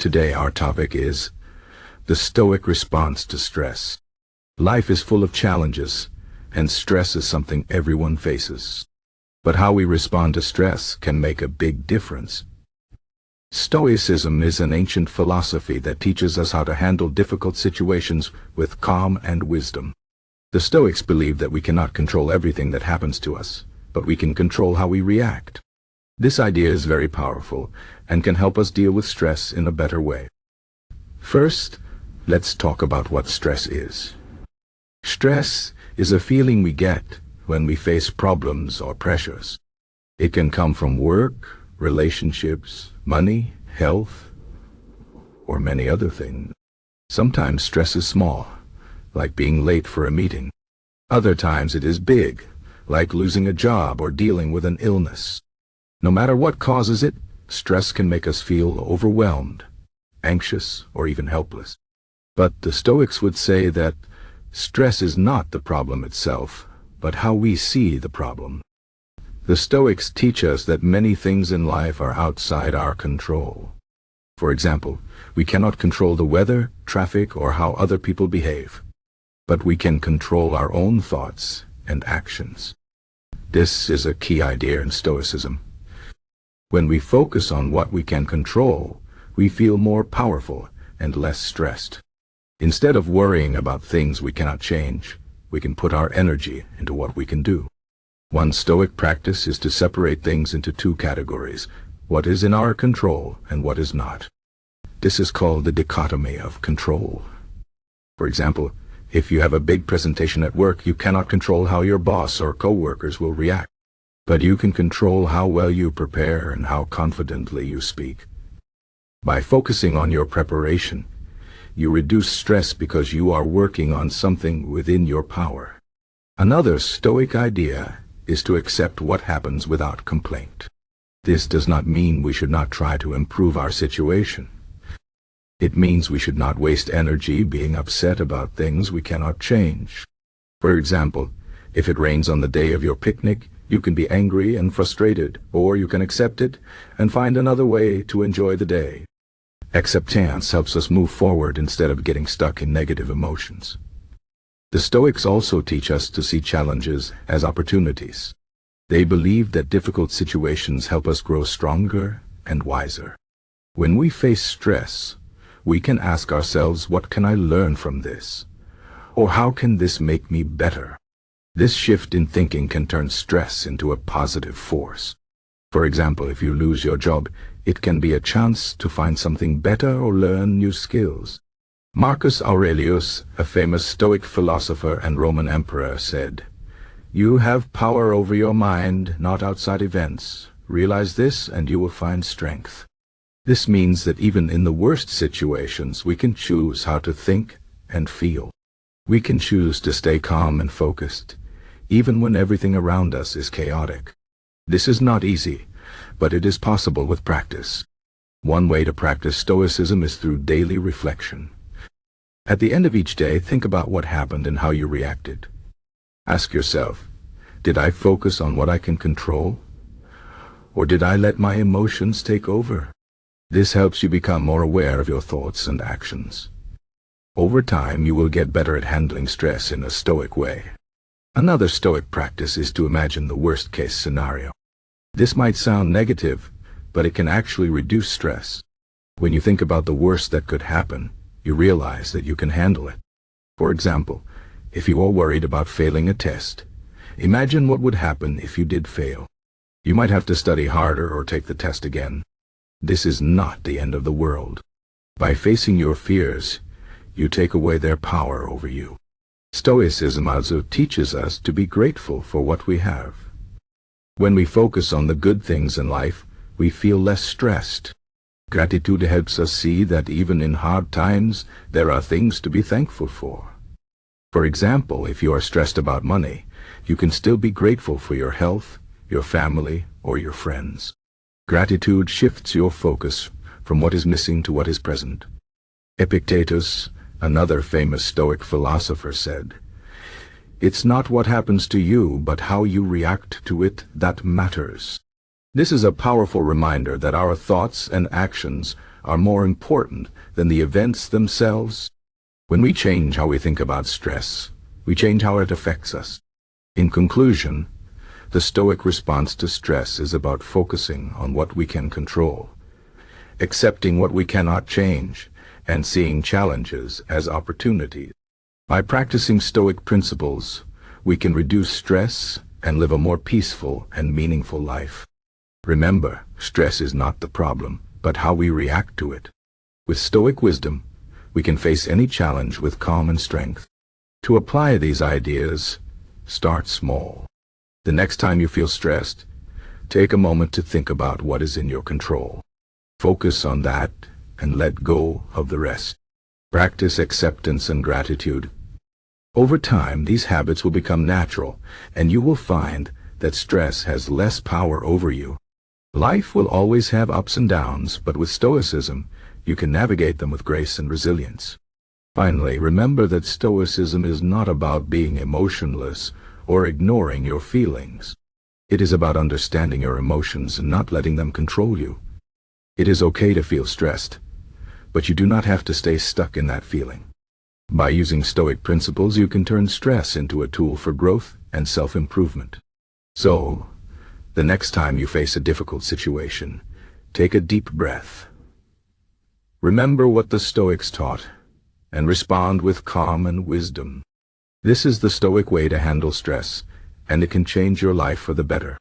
Today our topic is the Stoic response to stress. Life is full of challenges, and stress is something everyone faces. But how we respond to stress can make a big difference. Stoicism is an ancient philosophy that teaches us how to handle difficult situations with calm and wisdom. The Stoics believe that we cannot control everything that happens to us, but we can control how we react. This idea is very powerful and can help us deal with stress in a better way. First, let's talk about what stress is. Stress is a feeling we get when we face problems or pressures. It can come from work, relationships, money, health, or many other things. Sometimes stress is small, like being late for a meeting. Other times it is big, like losing a job or dealing with an illness. No matter what causes it, stress can make us feel overwhelmed, anxious, or even helpless. But the Stoics would say that stress is not the problem itself, but how we see the problem. The Stoics teach us that many things in life are outside our control. For example, we cannot control the weather, traffic, or how other people behave. But we can control our own thoughts and actions. This is a key idea in Stoicism. When we focus on what we can control, we feel more powerful and less stressed. Instead of worrying about things we cannot change, we can put our energy into what we can do. One Stoic practice is to separate things into two categories: what is in our control and what is not. This is called the dichotomy of control. For example, if you have a big presentation at work, you cannot control how your boss or co-workers will react. But you can control how well you prepare and how confidently you speak. By focusing on your preparation, you reduce stress because you are working on something within your power. Another Stoic idea is to accept what happens without complaint. This does not mean we should not try to improve our situation. It means we should not waste energy being upset about things we cannot change. For example, if it rains on the day of your picnic, you can be angry and frustrated, or you can accept it and find another way to enjoy the day. Acceptance helps us move forward instead of getting stuck in negative emotions. The Stoics also teach us to see challenges as opportunities. They believe that difficult situations help us grow stronger and wiser. When we face stress, we can ask ourselves, what can I learn from this? Or how can this make me better? This shift in thinking can turn stress into a positive force. For example, if you lose your job, it can be a chance to find something better or learn new skills. Marcus Aurelius, a famous Stoic philosopher and Roman emperor, said, "You have power over your mind, not outside events. Realize this and you will find strength." This means that even in the worst situations, we can choose how to think and feel. We can choose to stay calm and focused, even when everything around us is chaotic. This is not easy, but it is possible with practice. One way to practice Stoicism is through daily reflection. At the end of each day, think about what happened and how you reacted. Ask yourself, did I focus on what I can control? Or did I let my emotions take over? This helps you become more aware of your thoughts and actions. Over time, you will get better at handling stress in a Stoic way. Another Stoic practice is to imagine the worst-case scenario. This might sound negative, but it can actually reduce stress. When you think about the worst that could happen, you realize that you can handle it. For example, if you are worried about failing a test, imagine what would happen if you did fail. You might have to study harder or take the test again. This is not the end of the world. By facing your fears, you take away their power over you. Stoicism also teaches us to be grateful for what we have. When we focus on the good things in life, we feel less stressed. Gratitude helps us see that even in hard times, there are things to be thankful for. For example, if you are stressed about money, you can still be grateful for your health, your family, or your friends. Gratitude shifts your focus from what is missing to what is present. Epictetus, another famous Stoic philosopher, said, "It's not what happens to you, but how you react to it that matters." This is a powerful reminder that our thoughts and actions are more important than the events themselves. When we change how we think about stress, we change how it affects us. In conclusion, the Stoic response to stress is about focusing on what we can control, accepting what we cannot change, and seeing challenges as opportunities. By practicing Stoic principles, we can reduce stress and live a more peaceful and meaningful life. Remember, stress is not the problem, but how we react to it. With Stoic wisdom, we can face any challenge with calm and strength. To apply these ideas, start small. The next time you feel stressed, take a moment to think about what is in your control. Focus on that and let go of the rest. Practice acceptance and gratitude. Over time, these habits will become natural, and you will find that stress has less power over you. Life will always have ups and downs, but with Stoicism, you can navigate them with grace and resilience. Finally, remember that Stoicism is not about being emotionless or ignoring your feelings. It is about understanding your emotions and not letting them control you. It is okay to feel stressed, but you do not have to stay stuck in that feeling. By using Stoic principles, you can turn stress into a tool for growth and self-improvement. So, the next time you face a difficult situation, take a deep breath. Remember what the Stoics taught, and respond with calm and wisdom. This is the Stoic way to handle stress, and it can change your life for the better.